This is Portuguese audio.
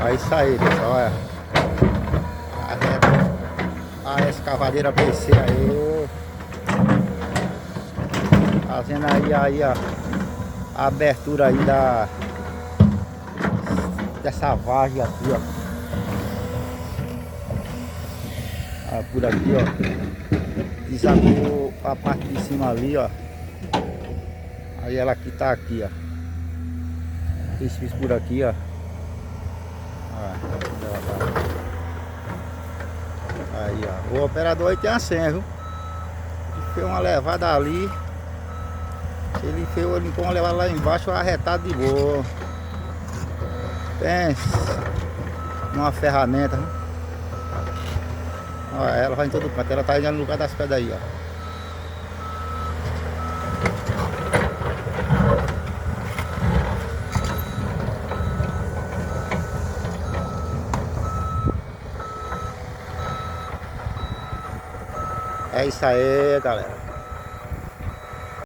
É isso aí, pessoal. Olha. A escavadeira PC aí. Fazendo aí ó, a abertura aí dessa vargem aqui, ó. Por aqui, ó. Desabou a parte de cima ali, ó. Aí ela que tá aqui, ó. Fiz por aqui, ó. Aí, ó. O operador aí tem a senha, viu? Ele fez uma levada ali. Ele limpou uma levada lá embaixo, arretado de boa. Pensa numa ferramenta, viu? Olha, ela vai em todo canto. Ela tá indo no lugar das pedras aí, ó. É isso aí, galera.